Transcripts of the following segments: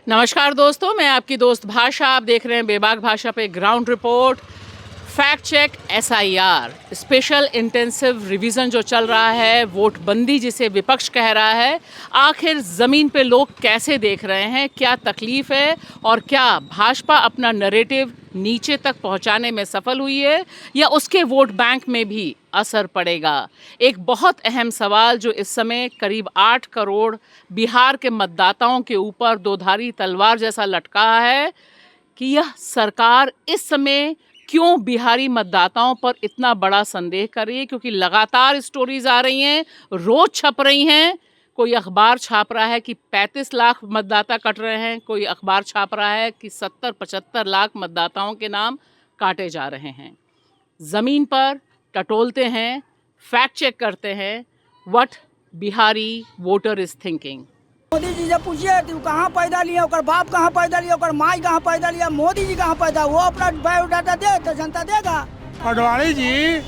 नमस्कार दोस्तों, मैं आपकी दोस्त भाषा। आप देख रहे हैं बेबाक भाषा पे ground report, fact check, SIR, special intensive revision जो चल रहा है, वोटबंदी जिसे विपक्ष कह रहा है। आखिर ज़मीन पे लोग कैसे देख रहे हैं, क्या तकलीफ है और क्या भाजपा अपना नैरेटिव नीचे तक पहुंचाने में सफल हुई है या उसके वोट बैंक में भी असर पड़ेगा। एक बहुत अहम सवाल जो इस समय करीब 8 करोड़ बिहार के मतदाताओं के ऊपर दोधारी तलवार जैसा लटका है कि यह सरकार इस समय क्यों बिहारी मतदाताओं पर इतना बड़ा संदेह कर रही है। क्योंकि लगातार स्टोरीज आ रही हैं, रोज छप रही हैं। कोई अखबार छाप रहा है कि 35 लाख मतदाता कट रहे हैं, कोई अखबार छाप रहा है कि 70-75 लाख मतदाताओं के नाम काटे जा रहे हैं। ज़मीन पर टटोलते हैं, फैक्ट चेक करते हैं what Bihari voter is thinking. Modi ji से पूछिए तू कहाँ पैदा लिया, ओकर बाप कहाँ पैदा लिया, ओकर माई कहाँ पैदा लिया, मोदी जी कहाँ पैदा, वो अपना बायोडाटा दे तो जनता देगा। अडवाणी जी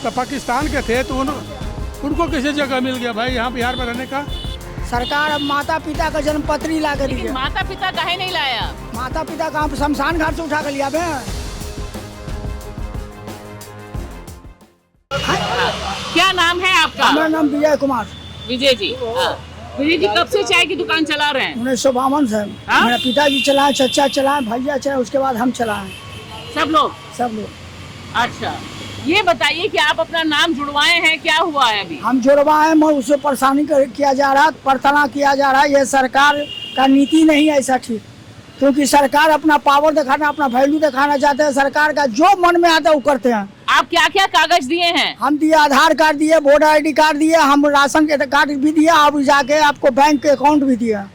तो पाकिस्तान के थे तो उनको किसी जगह मिल गया भाई यहाँ बिहार में रहने का। सरकार अब माता पिता का जन्म पत्री ला कर दी। माता पिता काहे नहीं लाया? माता पिता कहाँ शमशान घाट से उठा कर लिया बे। क्या नाम है आपका? मेरा नाम विजय कुमार। विजय जी, विजय जी कब से चाय की दुकान चला रहे हैं? 1952 से। मेरा पिताजी चलाए, चचा चलाए, भैया चलाए, उसके बाद हम चलाए। सब लोग। अच्छा, ये बताइए कि आप अपना नाम जुड़वाए हैं, क्या हुआ है अभी? हम जुड़वाए हैं, उससे परेशानी किया जा रहा है, प्रार्थना किया जा रहा है। ये सरकार का नीति नहीं है ऐसा ठीक, क्योंकि सरकार अपना पावर दिखाना, अपना वैल्यू दिखाना चाहते हैं। सरकार का जो मन में आता है वो करते हैं। आप क्या क्या कागज दिए हैं? हम दिए, आधार कार्ड दिए, वोटर आईडी कार्ड दिए, हम राशन के कार्ड भी दिए, अब जाके आपको बैंक के अकाउंट भी दिया।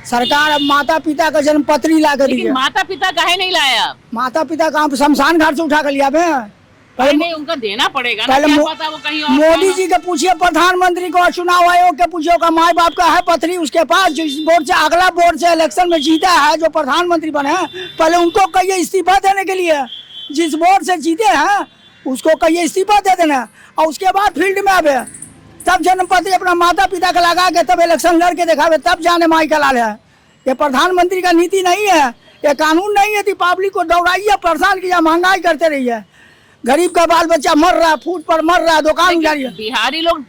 सरकार अब माता पिता का जन्म पत्री ला कर दिया। माता पिता काहे नहीं लाया? माता पिता का शमशान घाट से उठा कर लिया। पहले नहीं, उनका देना पड़ेगा ना, क्या पता वो कहीं और। मोदी जी के पूछिए, प्रधानमंत्री को, चुनाव आयोग के पूछिए, का माई बाप का है पत्री उसके पास, जो इस बोर्ड से अगला बोर्ड से इलेक्शन में जीता है, जो प्रधानमंत्री बने हैं, पहले उनको कहिए इस्तीफा देने के लिए। जिस बोर्ड से जीते हैं उसको कहिए इस्तीफा दे देना, और उसके बाद फील्ड में आवे, तब जन्मपति अपना माता पिता का लगा के तब इलेक्शन लड़ के दिखावे, तब जाने माई का लाल है। ये प्रधानमंत्री का नीति नहीं है, ये कानून नहीं है। पब्लिक को दौड़ाइए, परेशान किया, महंगाई करते रहिए, गरीब का बाल बच्चा मर रहा है, फूट पर मर रहा है, दुकान जा रही है। बिहारी लोग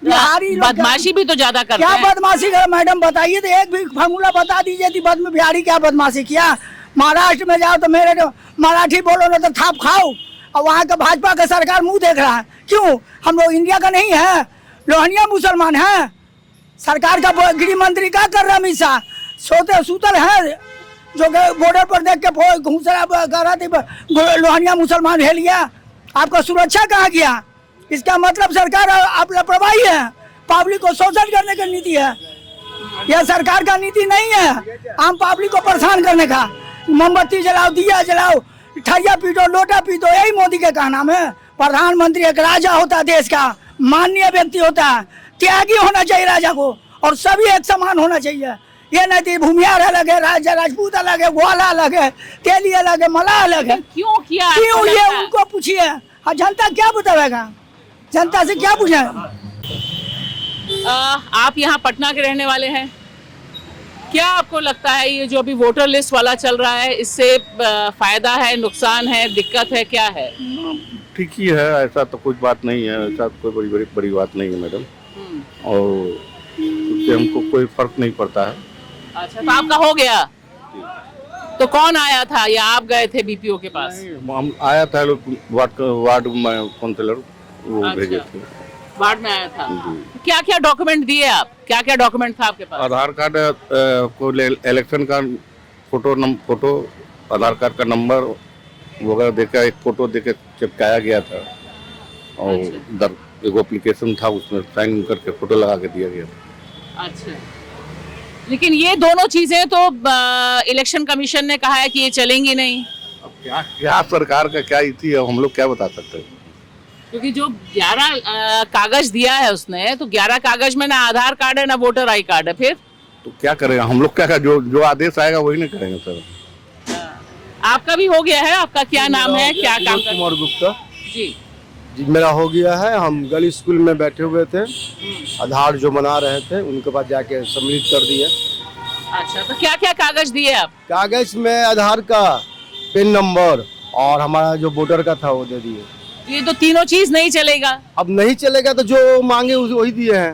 बदमाशी भी तो ज्यादा करते हैं। क्या बदमाशी कर मैडम बताइए, तो एक भी फार्मूला बता दीजिए कि बिहारी क्या बदमाशी किया। महाराष्ट्र में जाओ तो मेरे मराठी बोलो ना तो थाप खाओ, और वहाँ का भाजपा का सरकार मुंह देख रहा है। क्यों? हम लोग इंडिया का नहीं है, लोहनिया मुसलमान है। सरकार का गृह मंत्री क्या कर रहा है? हमेशा सोते सूतल है, जो बॉर्डर पर देख के घूस रहा, लोहनिया मुसलमान है लिया। आपका सुरक्षा कहाँ गया? इसका मतलब सरकार आप लापरवाही है, पब्लिक को शोषण करने की नीति है। यह सरकार का नीति नहीं है आम पब्लिक को परेशान करने का। मोमबत्ती जलाओ, दिया जलाओ, ठरिया पीटो, लोटा पीटो, यही मोदी के कहना में। प्रधानमंत्री एक राजा होता है, देश का माननीय व्यक्ति होता है, त्यागी होना चाहिए राजा को, और सभी एक समान होना चाहिए। ये नहीं भूमियार अलग है, राजा राजपूत अलग है, ग्वाला अलग है, तेली अलग है, मला अलग है। क्यों किया? क्यों? ये उनको पूछिए, और जनता क्या बताएगा? जनता से क्या पूछे? आप यहाँ पटना के रहने वाले हैं, क्या आपको लगता है ये जो अभी वोटर लिस्ट वाला चल रहा है, इससे फायदा है, नुकसान है, दिक्कत है, क्या है? ठीक ही है, ऐसा तो कुछ बात नहीं है, ऐसा कोई बड़ी बात नहीं है मैडम, और उससे हमको कोई फर्क नहीं पड़ता है। अच्छा, तो आपका हो गया? तो कौन आया था या आप गए थे बीपीओ के पास? हम आया था, वार्ड में काउंसलर वो भेजे थे। वार्ड में आया था। क्या क्या डॉक्यूमेंट दिए आप? क्या क्या डॉक्यूमेंट था आपके पास? आधार कार्ड को, इलेक्शन का फोटो, आधार कार्ड का नंबर वगैरह देकर एक फोटो देकर चिपकाया गया था, और एक एप्लीकेशन था, उसमें साइन करके फोटो लगा के दिया गया था। अच्छा, लेकिन ये दोनों चीजें तो इलेक्शन कमीशन ने कहा है कि ये चलेंगी नहीं। अब क्या सरकार का क्या नीति है, हम लोग क्या बता सकते हैं? क्योंकि जो 11 कागज दिया है उसने, तो 11 कागज में ना आधार कार्ड है ना वोटर आई कार्ड है, फिर तो क्या करेगा हम लोग? क्या जो आदेश आएगा वही नहीं करेंगे सर। आपका भी हो गया है? आपका क्या नाम है, क्या काम? कुमार गुप्ता जी। जी, मेरा हो गया है। हम गली स्कूल में बैठे हुए थे, आधार जो बना रहे थे उनके पास जाके सम्मिलित कर दिए। अच्छा, तो क्या क्या कागज दिए आप? कागज में आधार का पिन नंबर और हमारा जो वोटर का था वो दे दिए। ये तो तीनों चीज नहीं चलेगा। अब नहीं चलेगा तो जो मांगे वही दिए हैं।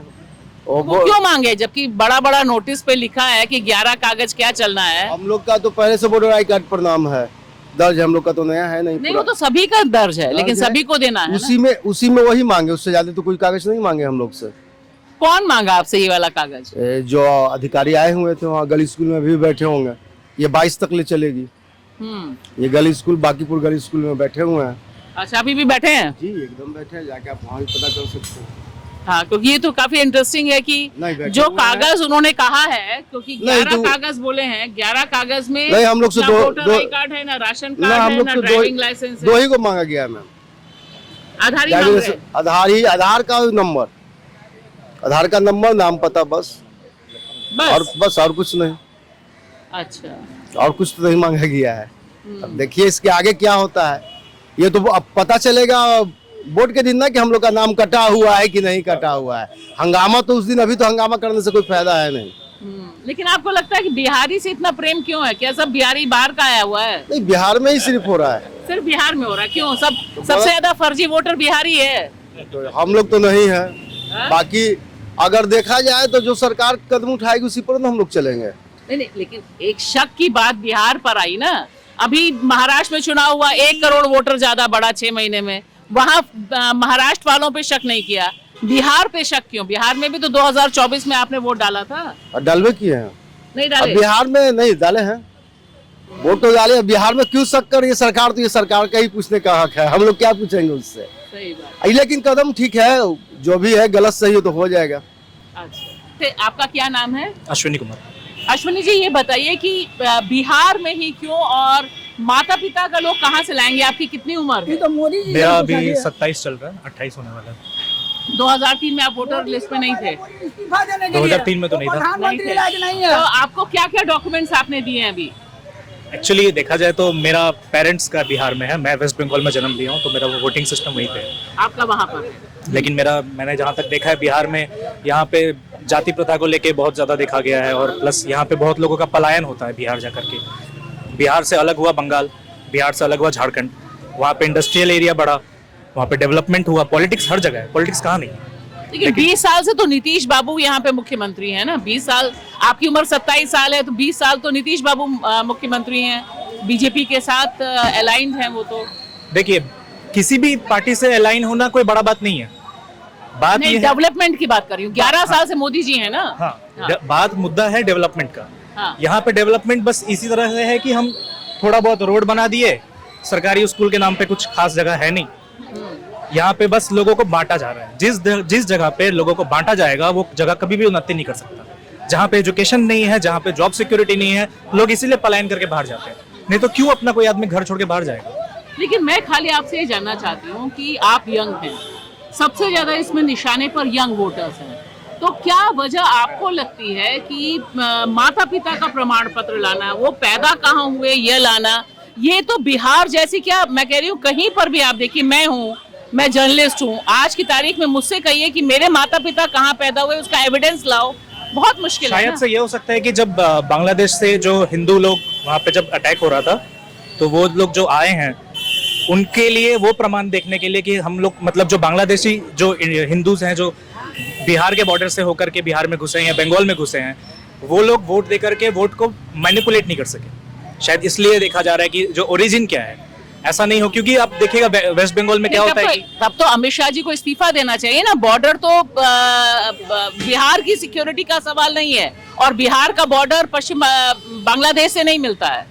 वो क्यों मांगे, जबकि बड़ा बड़ा नोटिस पे लिखा है कि 11 कागज क्या चलना है? हम लोग का तो पहले से वोटर आई कार्ड पर नाम है दर्ज, हम लोग का तो नया है नहीं। नहीं, वो तो सभी का दर्ज है, लेकिन सभी को देना है ना? उसी में वही मांगे, उससे ज्यादा तो कोई कागज नहीं मांगे हम लोग से। कौन मांगा आपसे ये वाला कागज? जो अधिकारी आए हुए थे वहाँ गली स्कूल में भी बैठे होंगे। ये 22 तक ले चलेगी ये गली स्कूल, बाकीपुर गली स्कूल में बैठे हुए हैं। अच्छा, अभी भी बैठे हैं? जी एकदम बैठे हैं, जाके आप वहाँ भी पता कर सकते हैं। हाँ, क्योंकि ये तो काफी इंटरेस्टिंग है कि नहीं, जो कागज उन्होंने कहा है, क्योंकि 11 तो- कागज बोले हैं, 11 कागज में नहीं, हम लोग से ना दो- वोटर दो- आई कार्ड है, ना राशन ना कार्ड हम है, लोग ना तो ड्राइविंग लाइसेंस दो है। ही को मांगा गया है मैम। आधार ही मांग रहे हैं। आधार का नंबर, आधार का नंबर, नाम पता, बस बस। और कुछ नहीं। अच्छा, और कुछ तो नहीं मांगा गया है। अब देखिए इसके आगे क्या होता है, ये तो अब पता चलेगा वोट के दिन ना कि हम लोग का नाम कटा हुआ है कि नहीं कटा हुआ है। हंगामा तो उस दिन, अभी तो हंगामा करने से कोई फायदा है नहीं। लेकिन आपको लगता है कि बिहारी से इतना प्रेम क्यों है? क्या सब बिहारी बाहर का आया हुआ है? नहीं, बिहार में ही सिर्फ हो रहा है। सिर्फ बिहार में हो रहा है? क्यों? सबसे ज्यादा फर्जी वोटर बिहारी है। तो हम लोग तो नहीं है। बाकी अगर देखा जाए तो जो सरकार कदम उठाएगी उसी पर ना हम लोग चलेंगे। नहीं, लेकिन एक शक की बात बिहार पर आई ना। अभी महाराष्ट्र में चुनाव हुआ, 1 करोड़ वोटर ज्यादा बढ़ा 6 महीने में। वहाँ महाराष्ट्र वालों पे शक नहीं किया, बिहार पे शक क्यों? बिहार में भी तो 2024 में आपने वोट डाला था। और डालवे किए हैं? नहीं अब डाले? बिहार में नहीं डाले हैं, वोट तो डाले। बिहार में क्यों शक कर? ये सरकार तो ये सरकार का ही पूछने का हक है, हम लोग क्या पूछेंगे उससे। सही बात। लेकिन कदम ठीक है, जो भी है गलत सही हो तो हो जाएगा। अच्छा, तो आपका क्या नाम है? अश्विनी कुमार। अश्विनी जी, ये बताइए कि बिहार में ही क्यों, और माता पिता का लोग कहाँ से लाएंगे? आपकी कितनी उम्र है? ये तो मोदी जी मेरा ने अभी पूछा दिया। 27 चल रहा है, 28 होने वाला है। 2003 में आप वोटर लिस्ट में नहीं थे? इस्तीफा देने के लिए। 2003 में तो नहीं था। प्रधानमंत्री इलाज नहीं है। तो आपको क्या क्या डॉक्यूमेंट्स आपने दिए हैं अभी? एक्चुअली देखा जाए तो मेरा पेरेंट्स का बिहार में है, मैं वेस्ट बंगाल में जन्म लिया हूँ, तो मेरा वो वोटिंग सिस्टम वहीं पे है। आपका वहाँ पर है? लेकिन मैंने जहाँ तक देखा है बिहार में, यहाँ पे जाति प्रथा को लेके बहुत ज़्यादा देखा गया है, और प्लस यहाँ पे बहुत लोगों का पलायन होता है बिहार जा करके। बिहार से अलग हुआ बंगाल, बिहार से अलग हुआ झारखंड, वहाँ पे इंडस्ट्रियल एरिया बढ़ा, वहाँ पे डेवलपमेंट हुआ। पॉलिटिक्स हर जगह है, पॉलिटिक्स कहाँ नहीं है। लेकिन 20 साल से तो नीतीश बाबू यहाँ पे मुख्यमंत्री हैं ना। 20 साल, आपकी उम्र 27 साल है, तो 20 साल तो नीतीश बाबू मुख्यमंत्री हैं, बीजेपी के साथ अलाइंड हैं वो। तो देखिए, किसी भी पार्टी से अलाइन होना कोई बड़ा बात नहीं है। बात नहीं, ये है, डेवलपमेंट की बात कर रही हूँ। 11 साल से मोदी जी हैं ना। हाँ, बात मुद्दा है डेवलपमेंट का। हाँ। यहाँ पे डेवलपमेंट बस इसी तरह से है कि हम थोड़ा बहुत रोड बना दिए, सरकारी स्कूल के नाम पे कुछ खास जगह है नहीं। यहाँ पे बस लोगों को बांटा जा रहा है। जिस जगह पे लोगों को बांटा जाएगा वो जगह कभी भी उन्नति नहीं कर सकता। जहाँ पे एजुकेशन नहीं है, जहाँ पे जॉब सिक्योरिटी नहीं है, लोग इसीलिए पलायन करके बाहर जाते हैं। नहीं तो क्यों अपना कोई आदमी घर छोड़ के बाहर जाएगा? लेकिन मैं खाली आपसे ये जानना चाहती हूँ कि आप यंग हैं, सबसे ज्यादा इसमें निशाने पर यंग वोटर्स हैं, तो क्या वजह आपको लगती है कि माता पिता का प्रमाण पत्र लाना, वो पैदा कहाँ हुए ये लाना, ये तो बिहार जैसी, क्या मैं कह रही हूँ, कहीं पर भी आप देखिए, मैं जर्नलिस्ट हूँ, आज की तारीख में मुझसे कहिए कि मेरे माता पिता कहाँ पैदा हुए, उसका एविडेंस लाओ, बहुत मुश्किल है शायद ना? से ये हो सकता है कि जब बांग्लादेश से जो हिंदू लोग वहाँ पे जब अटैक हो रहा था, तो वो लोग जो आए हैं उनके लिए वो प्रमाण देखने के लिए कि हम लोग, मतलब जो बांग्लादेशी जो हिंदूज हैं जो बिहार के बॉर्डर से होकर के बिहार में घुसे हैं या बंगाल में घुसे हैं, वो लोग वोट दे करके वोट को मैनिपुलेट नहीं कर सके। शायद इसलिए देखा जा रहा है कि जो ओरिजिन क्या है, ऐसा नहीं हो। क्योंकि आप देखिएगा वेस्ट बंगाल में क्या होता है कि तब तो अमित शाह जी को इस्तीफा देना चाहिए ना। बॉर्डर तो बिहार की सिक्योरिटी का सवाल नहीं है, और बिहार का बॉर्डर पश्चिम बांग्लादेश से नहीं मिलता है।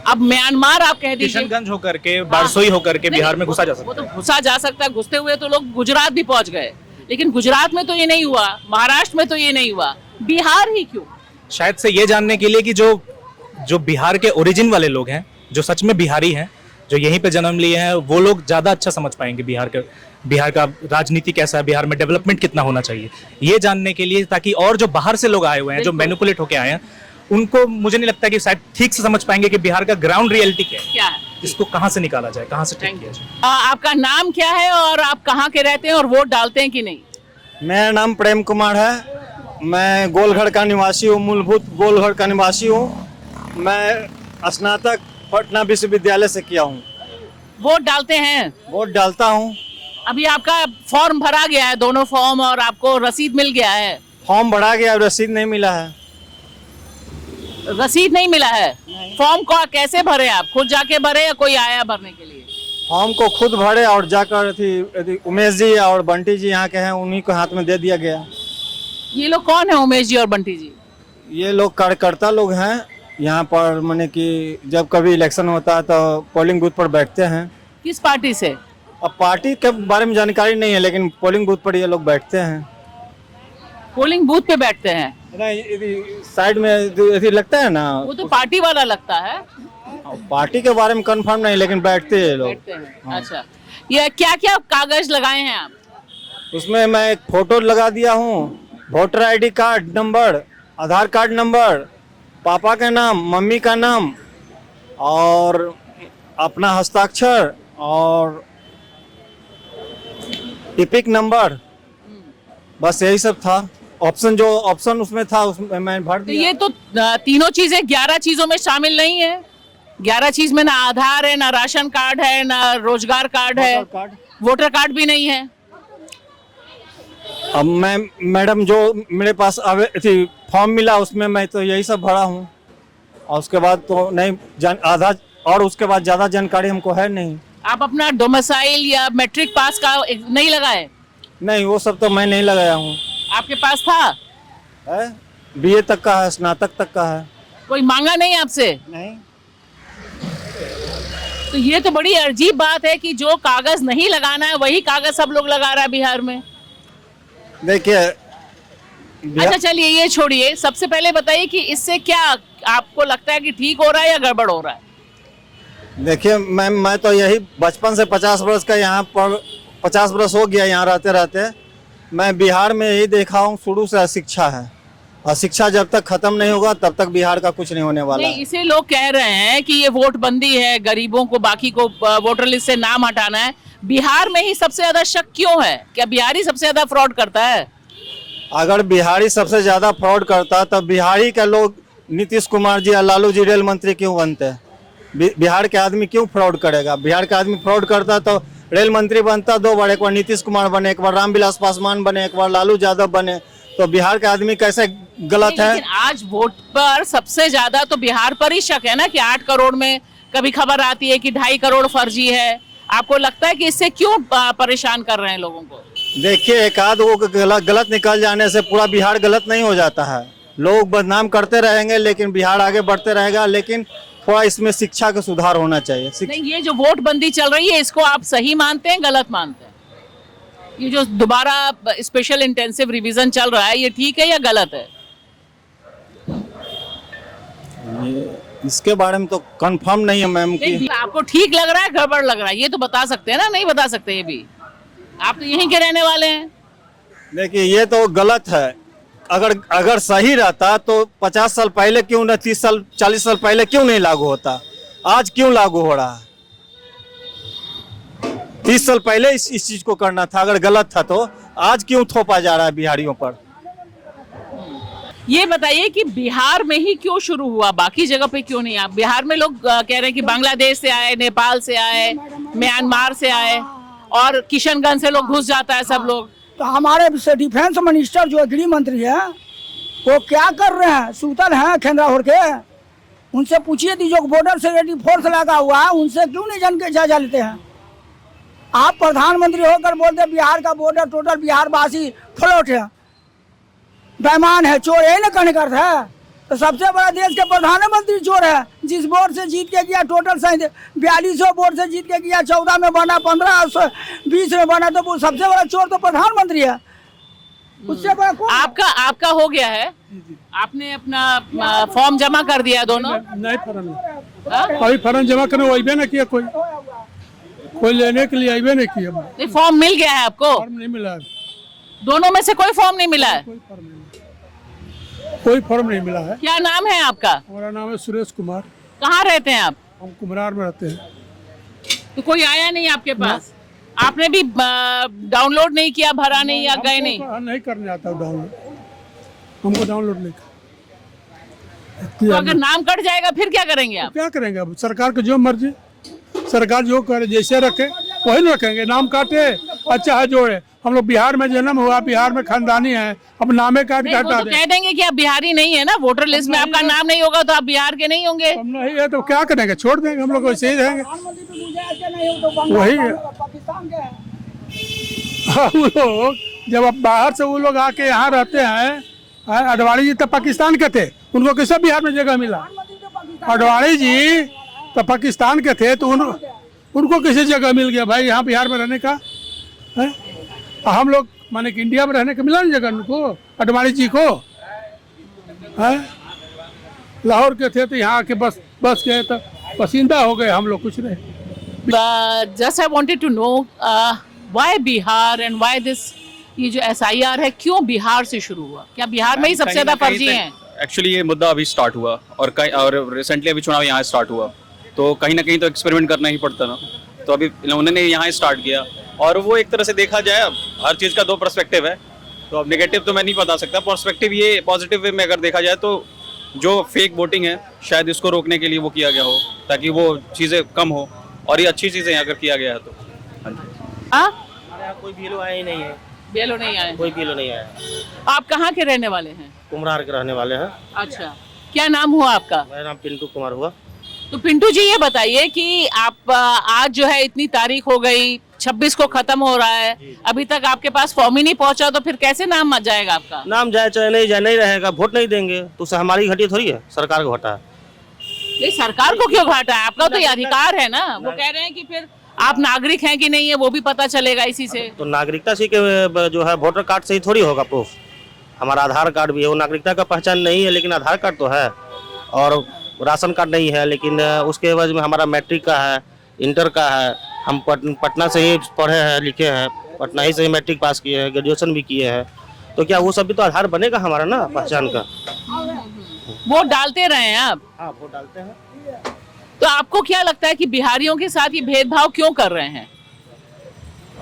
अब म्यांमार आप कह दीजिए, किशनगंज होकर के, बारसोई होकर के बिहार में घुसा जा वो सकता तो है। घुसा जा सकता है, घुसते हुए तो लोग गुजरात भी पहुंच गए, लेकिन गुजरात में तो ये नहीं हुआ, महाराष्ट्र में तो ये नहीं हुआ, बिहार ही क्यों? शायद से ये जानने के लिए कि जो बिहार के ओरिजिन वाले लोग हैं, जो सच में बिहारी हैं, जो यहीं पे जन्म लिए हैं, वो लोग ज्यादा अच्छा समझ पाएंगे बिहार का राजनीति कैसा है, बिहार में डेवलपमेंट कितना होना चाहिए, ये जानने के लिए, ताकि और जो बाहर से लोग आए हुए हैं, जो मैनिपुलेट होके आए हैं, उनको मुझे नहीं लगता कि शायद ठीक से समझ पाएंगे कि बिहार का ग्राउंड रियलिटी क्या है, इसको कहाँ से निकाला जाए, कहाँ से ठीक किया जाए। आपका नाम क्या है और आप कहाँ के रहते हैं और वोट डालते हैं कि नहीं? मेरा नाम प्रेम कुमार है मैं गोलघर का निवासी हूँ, मूलभूत गोलघर का निवासी हूँ। मैं स्नातक पटना विश्वविद्यालय से किया हूँ। वोट डालते हैं? वोट डालता हूँ। अभी आपका फॉर्म भरा गया है, दोनों फॉर्म, और आपको रसीद मिल गया है? फॉर्म भरा गया, रसीद नहीं मिला है। रसीद नहीं मिला है? फॉर्म को कैसे भरे आप? खुद जाके भरे या कोई आया भरने के लिए? फॉर्म को खुद भरे और जाकर उमेश जी और बंटी जी यहाँ के हैं, उन्हीं को हाथ में दे दिया गया। ये लोग कौन है, उमेश जी और बंटी जी? ये लोग कार्यकर्ता लोग हैं यहाँ पर, माने कि जब कभी इलेक्शन होता है तो पोलिंग बूथ पर बैठते हैं। किस पार्टी से? अब पार्टी के बारे में जानकारी नहीं है, लेकिन पोलिंग बूथ पर ये लोग बैठते हैं। पोलिंग बूथ पे बैठते हैं? नहीं, साइड में ऐसे लगता है ना, वो तो पार्टी वाला लगता है। पार्टी के बारे में कंफर्म नहीं, लेकिन बैठते हैं लोग। बैठते हैं। अच्छा, ये क्या क्या कागज लगाए हैं आप? उसमें मैं एक फोटो लगा दिया हूँ, वोटर आईडी कार्ड नंबर, आधार कार्ड नंबर, पापा का नाम, मम्मी का नाम और अपना हस्ताक्षर और टिपिक नंबर, बस यही सब था। ऑप्शन उसमें था, उसमें मैं भर तो दिया। ये तो तीनों चीजें 11 चीजों में शामिल नहीं है। 11 चीज में ना आधार है, ना राशन कार्ड है, ना रोजगार कार्ड है, वोटर कार्ड भी नहीं है। अब मैं मैडम जो मेरे पास फॉर्म मिला उसमें मैं तो यही सब भरा हूँ, और उसके बाद तो नहीं आधा, और उसके बाद ज्यादा जानकारी हमको है नहीं। आप अपना डोमिसाइल या मैट्रिक पास का नहीं लगाए? नहीं, वो सब तो मैं नहीं लगाया हूँ। आपके पास था? है, बीए तक का है, स्नातक तक का है। कोई मांगा नहीं आपसे? नहीं। तो ये तो बड़ी अजीब बात है कि जो कागज नहीं लगाना है वही कागज सब लोग लगा रहा है बिहार में। देखिए, अच्छा चलिए ये छोड़िए, सबसे पहले बताइए कि इससे क्या आपको लगता है कि ठीक हो रहा है या गड़बड़ हो रहा है? देखिए मैं तो यही बचपन से 50 वर्ष का यहाँ पर 50 वर्ष हो गया यहाँ रहते रहते। मैं बिहार में यही देखा हूँ, शुरू से शिक्षा है, और शिक्षा जब तक खत्म नहीं होगा तब तक बिहार का कुछ नहीं होने वाला नहीं, है। इसे लोग कह रहे हैं कि ये वोट बंदी है, गरीबों को, बाकी को वोटर लिस्ट से नाम हटाना है। बिहार में ही सबसे ज्यादा शक क्यों है? क्या बिहारी सबसे ज्यादा फ्रॉड करता है? अगर बिहारी सबसे ज्यादा फ्रॉड करता तब बिहारी के लोग नीतीश कुमार जी या लालू जी रेल मंत्री क्यों बनते हैं? बिहार के आदमी क्यों फ्रॉड करेगा? बिहार का आदमी फ्रॉड करता तो रेल मंत्री बनता 2 बार, एक बार नीतीश कुमार बने, एक बार रामविलास पासवान बने, एक बार लालू यादव बने। तो बिहार का आदमी कैसे गलत है? लेकिन आज वोट पर सबसे ज्यादा तो बिहार पर ही शक है ना, कि 8 करोड़ में कभी खबर आती है कि 2.5 करोड़ फर्जी है। आपको लगता है कि इससे क्यों परेशान कर रहे हैं लोगों को? देखिए, एक आध वो गलत निकल जाने से पूरा बिहार गलत नहीं हो जाता है। लोग बदनाम करते रहेंगे लेकिन बिहार आगे बढ़ते रहेगा। लेकिन थोड़ा इसमें शिक्षा का सुधार होना चाहिए। नहीं, ये जो वोट बंदी चल रही है इसको आप सही मानते हैं, गलत मानते हैं? ये जो दोबारा स्पेशल इंटेंसिव रिवीजन चल रहा है, ये ठीक है या गलत है? इसके बारे में तो कंफर्म नहीं है मैम कि आपको ठीक लग रहा है, गड़बड़ लग रहा है, ये तो बता सकते हैं ना? नहीं बता सकते ये भी? आप तो यहीं के रहने वाले हैं। देखिए, ये तो गलत है। अगर सही रहता तो 50 साल पहले क्यों न, 30 साल 40 साल पहले क्यों नहीं लागू होता? आज क्यों लागू हो रहा है? 30 साल पहले इस चीज को करना था। अगर गलत था तो आज क्यों थोपा जा रहा है बिहारियों पर? ये बताइए कि बिहार में ही क्यों शुरू हुआ, बाकी जगह पे क्यों नहीं? आप बिहार में लोग कह रहे हैं कि बांग्लादेश से आए, नेपाल से आए, म्यांमार से आए, और किशनगंज से लोग घुस जाता है सब लोग। तो हमारे डिफेंस मिनिस्टर जो गृह मंत्री है वो क्या कर रहे हैं? सूतल हैं खेंद्रा होड़ के। उनसे पूछिए थी, जो बॉर्डर सिक्योरिटी फोर्स लगा हुआ है उनसे क्यों नहीं जान के जायजा लेते हैं? आप प्रधानमंत्री होकर बोलते बिहार का बॉर्डर टोटल बिहार वासी फ्लोट है, बेईमान है, चोर, यही ना कहने का अर्थ है? तो सबसे बड़ा देश के प्रधानमंत्री चोर है। जिस वोट से जीत के गया, टोटल 4200 वोट से जीत के गया, 14 में बना, 1520 में बना, तो वो सबसे बड़ा चोर तो प्रधानमंत्री है। उससे बड़ा कौन? आपका हो गया है? आपने अपना फॉर्म जमा कर दिया दोनों? नहीं, फॉर्म अभी फॉर्म जमा करने अबे ना किया, कोई लेने के लिए अबे नहीं किया। नहीं, फॉर्म मिल गया है आपको? फॉर्म नहीं मिला है। दोनों में से कोई फॉर्म नहीं मिला है? कोई फॉर्म नहीं मिला है। क्या नाम है आपका? हमारा नाम है सुरेश कुमार। कहाँ रहते हैं आप? हम कुमरार में रहते हैं। तो कोई आया नहीं आपके पास? आपने भी डाउनलोड नहीं किया, भरा नहीं, या गए नहीं? नहीं करने आता डाउनलोड। हमको डाउनलोड नहीं तो अगर नाम कट जाएगा फिर क्या करेंगे आप? क्या करेंगे अब? सरकार की जो मर्जी, सरकार जो करे जैसे रखे वही न रखेंगे। नाम काटे अच्छा है जो है, हम लोग बिहार में जन्म हुआ, बिहार में खानदानी है, अब नामे काट के वो हटा तो दे। कह देंगे कि आप बिहारी नहीं है ना, वोटर लिस्ट में आपका नाम नहीं होगा तो आप बिहार के नहीं होंगे। हम नहीं है तो क्या करेंगे? छोड़ देंगे, हम लोग वैसे ही रहेंगे। वही है। वो लोग जब अब बाहर से वो लोग आके यहाँ रहते हैं, अडवाणी जी तो पाकिस्तान के थे, उनको कैसे बिहार में जगह मिला? अडवाणी जी तो पाकिस्तान के थे, तो उनको कैसे जगह मिल गया भाई यहाँ बिहार में रहने का है? हम लोग माने कि इंडिया में रहने का मिला ना जगह उनको, अडवाणी जी को है? लाहौर के थे तो यहाँ आके बस गए तो पसंदीदा हो गए, हम लोग कुछ नहीं। Just I wanted to know why Bihar and why this, ये जो SIR है क्यों बिहार से शुरू हुआ? क्या बिहार में ही सबसे ज्यादा फर्जी हैं? एक्चुअली ये मुद्दा अभी स्टार्ट हुआ और रिसेंटली अभी चुनाव यहाँ स्टार्ट हुआ, तो कहीं ना कहीं तो एक्सपेरिमेंट करना ही पड़ता ना, तो अभी उन्होंने यहाँ स्टार्ट किया। और वो एक तरह से देखा जाए, अब हर चीज़ का दो पर्सपेक्टिव है, तो अब नेगेटिव तो मैं नहीं बता सकता, पर्सपेक्टिव ये पॉजिटिव वे में अगर देखा जाए तो जो फेक वोटिंग है शायद इसको रोकने के लिए वो किया गया हो, ताकि वो चीज़ें कम हो, और ये अच्छी चीज़ें अगर किया गया है तो। हाँ जी। हमारे यहाँ कोई बीएलओ आए ही नहीं है, BLO नहीं आए? कोई बीएलओ नहीं आया। आप कहाँ के रहने वाले हैं? कुम्हरार के रहने वाले हैं। अच्छा, क्या नाम हुआ आपका? मेरा नाम पिंटू कुमार हुआ। तो पिंटू जी ये बताइए कि आप आज जो है इतनी तारीख हो गई, 26 को खत्म हो रहा है, अभी तक आपके पास फॉर्म ही नहीं पहुंचा, तो फिर कैसे नाम आ जाएगा आपका? नाम जाए चाहे नहीं रहेगा, वोट नहीं देंगे तो उससे हमारी घटी थोड़ी है, सरकार का घाटा है। नहीं, सरकार को क्यों घाटा है? आपका तो ये अधिकार है ना। वो कह रहे हैं कि फिर आप नागरिक हैं कि नहीं है वो भी पता चलेगा इसी से। तो नागरिकता से के जो है वोटर कार्ड से ही थोड़ी होगा प्रूफ। हमारा आधार कार्ड भी है, वो नागरिकता का पहचान नहीं है, लेकिन आधार कार्ड तो है, और राशन कार्ड नहीं है, लेकिन उसके एवज में हमारा मैट्रिक का है, इंटर का है। हम पटना से ही पढ़े हैं, लिखे हैं, पटना ही से ही मैट्रिक पास किए हैं, ग्रेजुएशन भी किए हैं, तो क्या वो सब भी तो आधार बनेगा हमारा ना पहचान का। वोट डालते रहे हैं आप? हाँ, वोट डालते हैं। तो आपको क्या लगता है कि बिहारियों के साथ ये भेदभाव क्यों कर रहे हैं?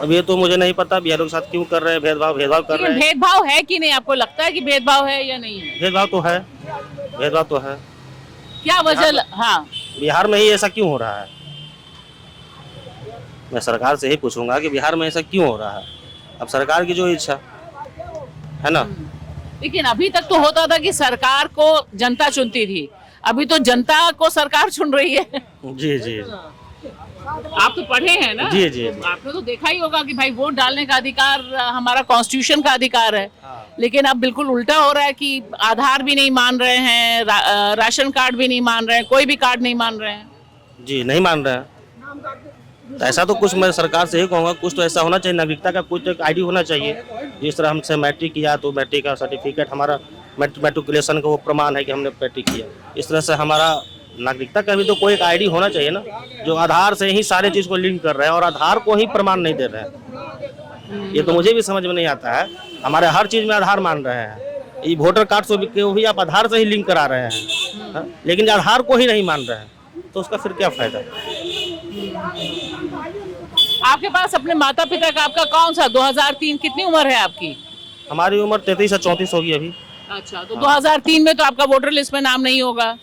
अब ये तो मुझे नहीं पता बिहारियों के साथ क्यों कर रहे हैं भेदभाव कर रहे हैं। भेदभाव है कि नहीं? आपको लगता है कि भेदभाव है या नहीं है? भेदभाव तो है, भेदभाव तो है। क्या वजह? हाँ, बिहार में ही ऐसा क्यों हो रहा है? मैं सरकार से ही पूछूंगा कि बिहार में ऐसा क्यों हो रहा है। अब सरकार की जो इच्छा है ना। लेकिन अभी तक तो होता था कि सरकार को जनता चुनती थी, अभी तो जनता को सरकार चुन रही है। जी जी, आप तो पढ़े हैं ना? जी जी, आपने तो देखा ही होगा कि भाई वोट डालने का अधिकार हमारा कॉन्स्टिट्यूशन का अधिकार है। लेकिन अब बिल्कुल उल्टा हो रहा है कि आधार भी नहीं मान रहे हैं, राशन कार्ड भी नहीं मान रहे हैं, कोई भी कार्ड नहीं मान रहे हैं। जी नहीं मान रहे हैं। तो ऐसा तो कुछ मैं सरकार से ही कहूँगा, कुछ तो ऐसा होना चाहिए, नागरिकता का कुछ तो एक ID होना चाहिए। जिस तरह हमसे मैट्रिक किया तो मैट्रिक का सर्टिफिकेट हमारा मैट्रिकुलेशन का वो प्रमाण है कि हमने मैट्रिक किया। इस तरह से हमारा नागरिकता का भी तो कोई एक ID होना चाहिए ना, जो आधार से ही सारे चीज़ को लिंक कर रहे हैं और आधार को ही प्रमाण नहीं दे रहे हैं। ये तो मुझे भी समझ में नहीं आता है। हमारे हर चीज़ में आधार मान रहे हैं, ये वोटर कार्ड से भी आप आधार से ही लिंक करा रहे हैं, लेकिन आधार को ही नहीं मान रहे हैं, तो उसका फिर क्या फायदा? आपके पास अपने माता पिता का आपका कौन सा 2003 कितनी उम्र है आपकी? हमारी उम्र 33 से 34 होगी अभी। अच्छा, तो 2003 में तो आपका वोटर लिस्ट में नाम नहीं होगा?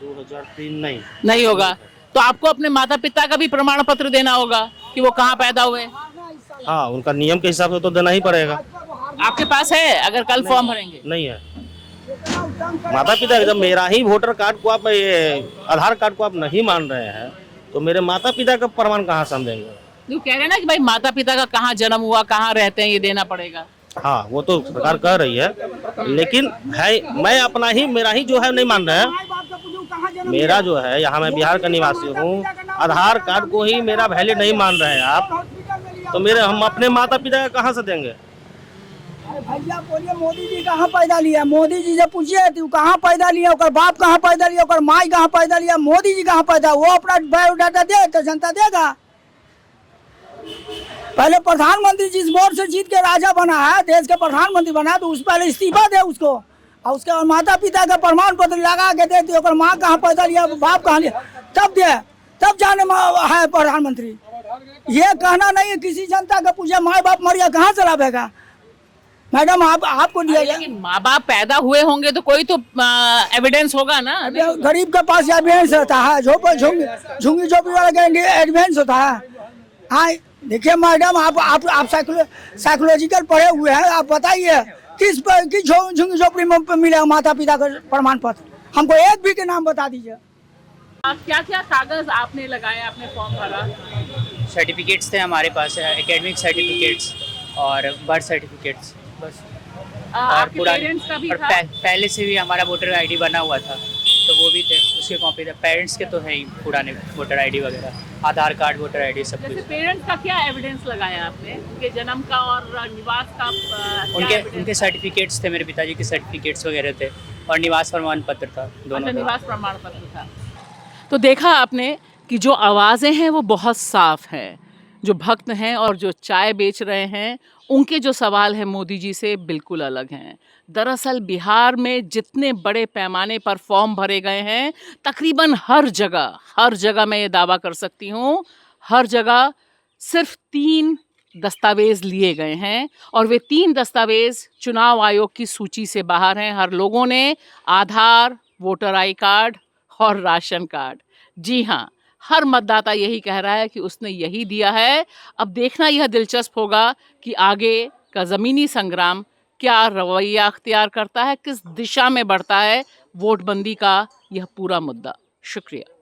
2003 नहीं होगा, तो आपको अपने माता पिता का भी प्रमाण पत्र देना होगा कि वो कहाँ पैदा हुए। हाँ, उनका नियम के हिसाब से तो देना ही पड़ेगा। आपके पास है अगर कल फॉर्म भरेंगे? नहीं है। माता पिता जब मेरा ही वोटर कार्ड को आप आधार कार्ड को आप नहीं मान रहे हैं, तो मेरे माता पिता का प्रमाण कहाँ से हम देंगे? तो कह रहे हैं ना कि भाई माता पिता का कहाँ जन्म हुआ, कहाँ रहते हैं, ये देना पड़ेगा। हाँ, वो तो सरकार कह रही है, लेकिन है मैं अपना ही मेरा ही जो है नहीं मान रहे हैं। मेरा जो है यहाँ मैं बिहार का निवासी हूँ, आधार कार्ड को ही मेरा वैलिड नहीं मान रहे हैं आप, तो मेरे हम अपने माता पिता का कहाँ से देंगे? भैया बोलिए मोदी जी कहाँ पैदा लिया? मोदी जी से पूछिए तू कहाँ पैदा लिया, ओकर बाप कहाँ पैदा लिया, ओकर माई कहाँ पैदा लिया, मोदी जी कहाँ पैदा, वो अपना बायोडाटा दे तो जनता देगा। पहले प्रधानमंत्री जिस वोट से जीत के राजा बना है, देश के प्रधानमंत्री बना, तो उस पहले इस्तीफा दे उसको, और उसके बाद माता पिता का प्रमाण पत्र लगा के दे दी, ओकर माँ कहाँ पैदा लिया, बाप कहाँ लिया, तब दे, तब जाने है प्रधानमंत्री। ये कहना नहीं है किसी जनता का पूछे माँ बाप मर गया कहाँ से लाभेगा? मैडम आपको दिया जाए। लेकिन माँ बाप पैदा हुए होंगे तो कोई तो एविडेंस होगा ना। गरीब के पास एविडेंस रहता है, झुंगी झोपड़ी वाला का एविडेंस होता है। हाँ देखिए मैडम, आप साइकोलॉजिकल पढ़े हुए हैं, आप बताइए किस झुंगी झोपड़ी में मिलेगा माता पिता का प्रमाण पत्र? हमको एक भी के नाम बता दीजिए। क्या क्या कागज आपने लगाए, आपने फॉर्म भरा? सर्टिफिकेट्स थे हमारे पास, एकेडमिक सर्टिफिकेट्स और बर्थ सर्टिफिकेट्स बस। और आपके पुराने पेरेंट्स का भी और था? पहले से भी हमारा वोटर आईडी बना हुआ था तो वो भी थे, उसके कॉपी थे। पेरेंट्स के तो है ही पुराने वोटर आईडी वगैरह, आधार कार्ड, वोटर आईडी सब जैसे कुछ। पेरेंट्स का क्या एविडेंस लगाया आपने, उनके जन्म का और निवास का? उनके सर्टिफिकेट्स थे, मेरे पिताजी के सर्टिफिकेट्स वगैरह थे और निवास प्रमाण पत्र था, दोनों का। निवास प्रमाण पत्र था। तो देखा आपने कि जो आवाज़ें हैं वो बहुत साफ हैं। जो भक्त हैं और जो चाय बेच रहे हैं, उनके जो सवाल हैं मोदी जी से बिल्कुल अलग हैं। दरअसल बिहार में जितने बड़े पैमाने पर फॉर्म भरे गए हैं, तकरीबन हर जगह मैं ये दावा कर सकती हूँ, हर जगह सिर्फ 3 दस्तावेज लिए गए हैं और वे 3 दस्तावेज चुनाव आयोग की सूची से बाहर हैं। हर लोगों ने आधार, वोटर आई कार्ड और राशन कार्ड। जी हाँ, हर मतदाता यही कह रहा है कि उसने यही दिया है। अब देखना यह दिलचस्प होगा कि आगे का ज़मीनी संग्राम क्या रवैया अख्तियार करता है, किस दिशा में बढ़ता है वोटबंदी का यह पूरा मुद्दा। शुक्रिया।